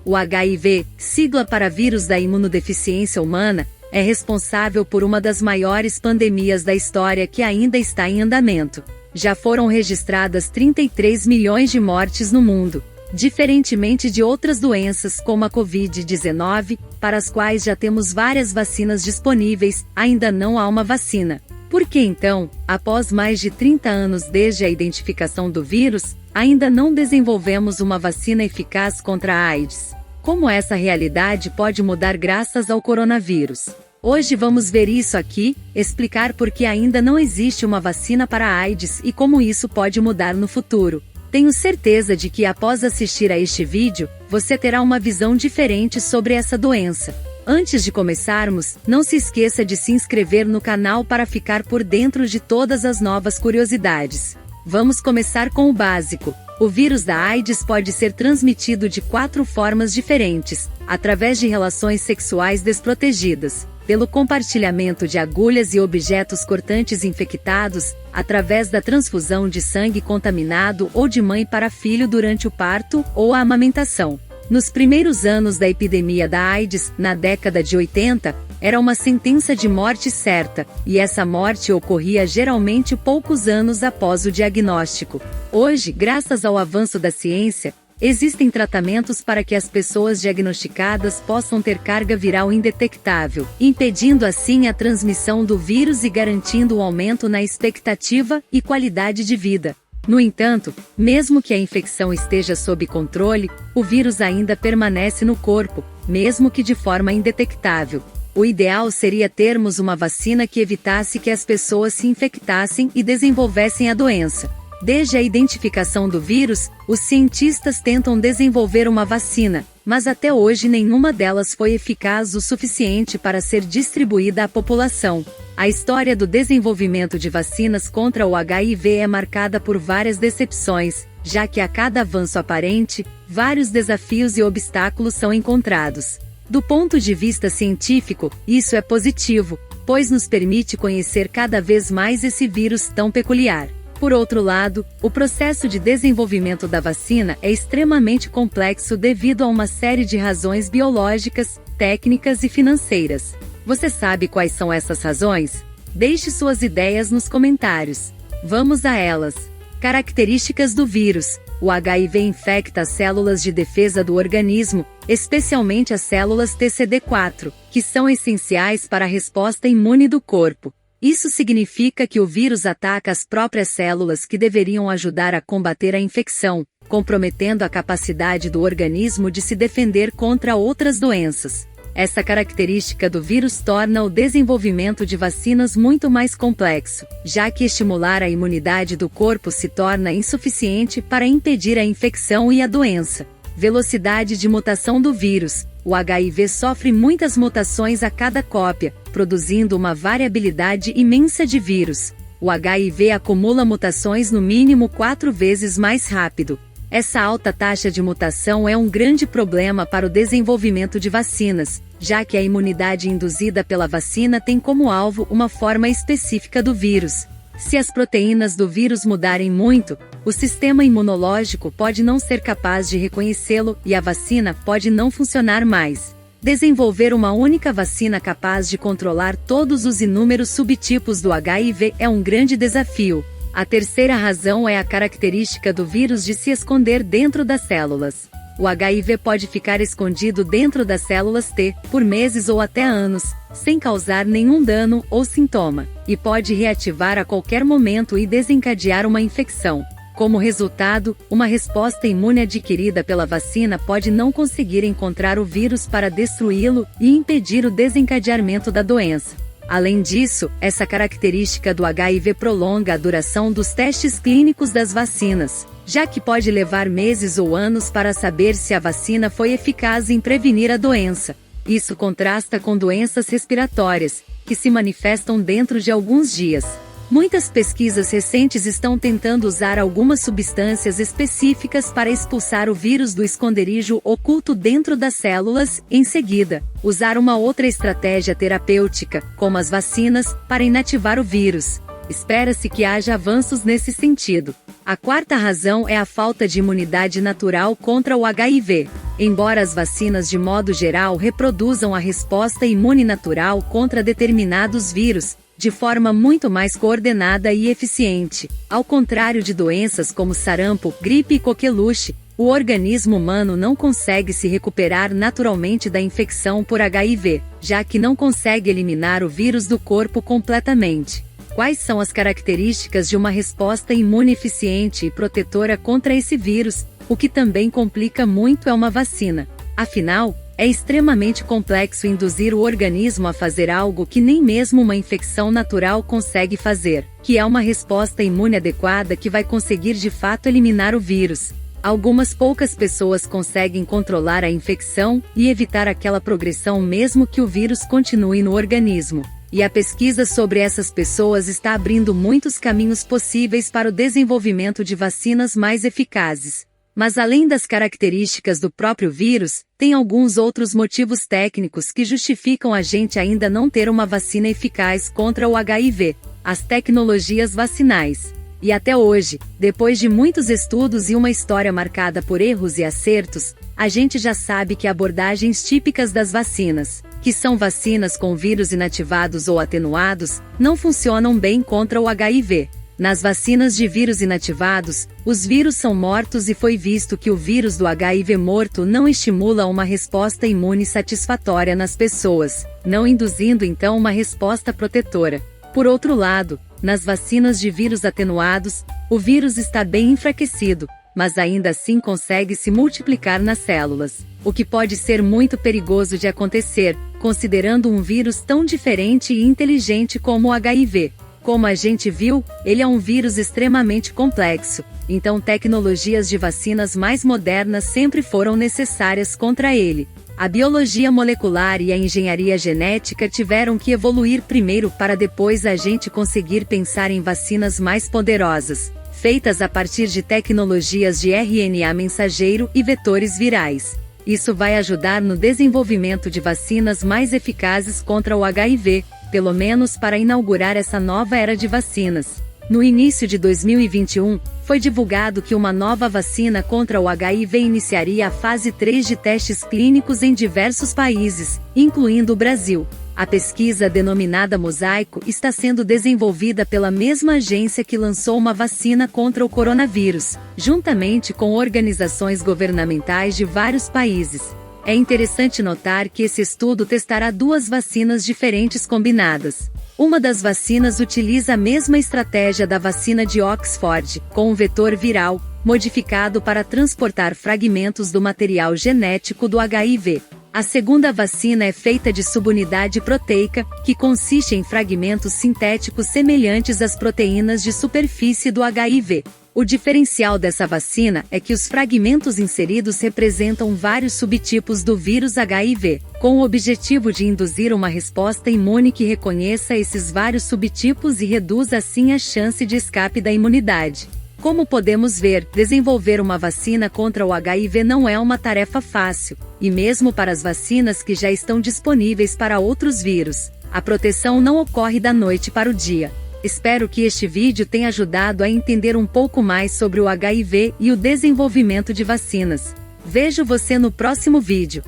O HIV, sigla para vírus da imunodeficiência humana, é responsável por uma das maiores pandemias da história que ainda está em andamento. Já foram registradas 33 milhões de mortes no mundo. Diferentemente de outras doenças como a Covid-19, para as quais já temos várias vacinas disponíveis, ainda não há uma vacina. Por que então, após mais de 30 anos desde a identificação do vírus, ainda não desenvolvemos uma vacina eficaz contra a AIDS? Como essa realidade pode mudar graças ao coronavírus? Hoje vamos ver isso aqui, explicar por que ainda não existe uma vacina para a AIDS e como isso pode mudar no futuro. Tenho certeza de que após assistir a este vídeo, você terá uma visão diferente sobre essa doença. Antes de começarmos, não se esqueça de se inscrever no canal para ficar por dentro de todas as novas curiosidades. Vamos começar com o básico. O vírus da AIDS pode ser transmitido de 4 formas diferentes, através de relações sexuais desprotegidas, pelo compartilhamento de agulhas e objetos cortantes infectados, através da transfusão de sangue contaminado ou de mãe para filho durante o parto ou a amamentação. Nos primeiros anos da epidemia da AIDS, na década de 80, era uma sentença de morte certa, e essa morte ocorria geralmente poucos anos após o diagnóstico. Hoje, graças ao avanço da ciência, existem tratamentos para que as pessoas diagnosticadas possam ter carga viral indetectável, impedindo assim a transmissão do vírus e garantindo um aumento na expectativa e qualidade de vida. No entanto, mesmo que a infecção esteja sob controle, o vírus ainda permanece no corpo, mesmo que de forma indetectável. O ideal seria termos uma vacina que evitasse que as pessoas se infectassem e desenvolvessem a doença. Desde a identificação do vírus, os cientistas tentam desenvolver uma vacina, mas até hoje nenhuma delas foi eficaz o suficiente para ser distribuída à população. A história do desenvolvimento de vacinas contra o HIV é marcada por várias decepções, já que a cada avanço aparente, vários desafios e obstáculos são encontrados. Do ponto de vista científico, isso é positivo, pois nos permite conhecer cada vez mais esse vírus tão peculiar. Por outro lado, o processo de desenvolvimento da vacina é extremamente complexo devido a uma série de razões biológicas, técnicas e financeiras. Você sabe quais são essas razões? Deixe suas ideias nos comentários. Vamos a elas. Características do vírus. O HIV infecta as células de defesa do organismo, especialmente as células TCD4, que são essenciais para a resposta imune do corpo. Isso significa que o vírus ataca as próprias células que deveriam ajudar a combater a infecção, comprometendo a capacidade do organismo de se defender contra outras doenças. Essa característica do vírus torna o desenvolvimento de vacinas muito mais complexo, já que estimular a imunidade do corpo se torna insuficiente para impedir a infecção e a doença. Velocidade de mutação do vírus. O HIV sofre muitas mutações a cada cópia, produzindo uma variabilidade imensa de vírus. O HIV acumula mutações no mínimo 4 vezes mais rápido. Essa alta taxa de mutação é um grande problema para o desenvolvimento de vacinas, já que a imunidade induzida pela vacina tem como alvo uma forma específica do vírus. Se as proteínas do vírus mudarem muito, o sistema imunológico pode não ser capaz de reconhecê-lo e a vacina pode não funcionar mais. Desenvolver uma única vacina capaz de controlar todos os inúmeros subtipos do HIV é um grande desafio. A terceira razão é a característica do vírus de se esconder dentro das células. O HIV pode ficar escondido dentro das células T, por meses ou até anos, sem causar nenhum dano ou sintoma, e pode reativar a qualquer momento e desencadear uma infecção. Como resultado, uma resposta imune adquirida pela vacina pode não conseguir encontrar o vírus para destruí-lo e impedir o desencadeamento da doença. Além disso, essa característica do HIV prolonga a duração dos testes clínicos das vacinas, já que pode levar meses ou anos para saber se a vacina foi eficaz em prevenir a doença. Isso contrasta com doenças respiratórias, que se manifestam dentro de alguns dias. Muitas pesquisas recentes estão tentando usar algumas substâncias específicas para expulsar o vírus do esconderijo oculto dentro das células, em seguida, usar uma outra estratégia terapêutica, como as vacinas, para inativar o vírus. Espera-se que haja avanços nesse sentido. A quarta razão é a falta de imunidade natural contra o HIV. Embora as vacinas de modo geral reproduzam a resposta imune natural contra determinados vírus, de forma muito mais coordenada e eficiente, ao contrário de doenças como sarampo, gripe e coqueluche, o organismo humano não consegue se recuperar naturalmente da infecção por HIV, já que não consegue eliminar o vírus do corpo completamente. Quais são as características de uma resposta imune eficiente e protetora contra esse vírus? O que também complica muito é uma vacina. Afinal, é extremamente complexo induzir o organismo a fazer algo que nem mesmo uma infecção natural consegue fazer, que é uma resposta imune adequada que vai conseguir de fato eliminar o vírus. Algumas poucas pessoas conseguem controlar a infecção e evitar aquela progressão mesmo que o vírus continue no organismo. E a pesquisa sobre essas pessoas está abrindo muitos caminhos possíveis para o desenvolvimento de vacinas mais eficazes. Mas além das características do próprio vírus, tem alguns outros motivos técnicos que justificam a gente ainda não ter uma vacina eficaz contra o HIV: as tecnologias vacinais. E até hoje, depois de muitos estudos e uma história marcada por erros e acertos, a gente já sabe que abordagens típicas das vacinas, que são vacinas com vírus inativados ou atenuados, não funcionam bem contra o HIV. Nas vacinas de vírus inativados, os vírus são mortos e foi visto que o vírus do HIV morto não estimula uma resposta imune satisfatória nas pessoas, não induzindo então uma resposta protetora. Por outro lado, nas vacinas de vírus atenuados, o vírus está bem enfraquecido, mas ainda assim consegue se multiplicar nas células, o que pode ser muito perigoso de acontecer, considerando um vírus tão diferente e inteligente como o HIV. Como a gente viu, ele é um vírus extremamente complexo, então tecnologias de vacinas mais modernas sempre foram necessárias contra ele. A biologia molecular e a engenharia genética tiveram que evoluir primeiro para depois a gente conseguir pensar em vacinas mais poderosas, feitas a partir de tecnologias de RNA mensageiro e vetores virais. Isso vai ajudar no desenvolvimento de vacinas mais eficazes contra o HIV, pelo menos para inaugurar essa nova era de vacinas. No início de 2021, foi divulgado que uma nova vacina contra o HIV iniciaria a fase 3 de testes clínicos em diversos países, incluindo o Brasil. A pesquisa denominada Mosaico está sendo desenvolvida pela mesma agência que lançou uma vacina contra o coronavírus, juntamente com organizações governamentais de vários países. É interessante notar que esse estudo testará duas vacinas diferentes combinadas. Uma das vacinas utiliza a mesma estratégia da vacina de Oxford, com um vetor viral, modificado para transportar fragmentos do material genético do HIV. A segunda vacina é feita de subunidade proteica, que consiste em fragmentos sintéticos semelhantes às proteínas de superfície do HIV. O diferencial dessa vacina é que os fragmentos inseridos representam vários subtipos do vírus HIV, com o objetivo de induzir uma resposta imune que reconheça esses vários subtipos e reduza assim a chance de escape da imunidade. Como podemos ver, desenvolver uma vacina contra o HIV não é uma tarefa fácil, e mesmo para as vacinas que já estão disponíveis para outros vírus, a proteção não ocorre da noite para o dia. Espero que este vídeo tenha ajudado a entender um pouco mais sobre o HIV e o desenvolvimento de vacinas. Vejo você no próximo vídeo.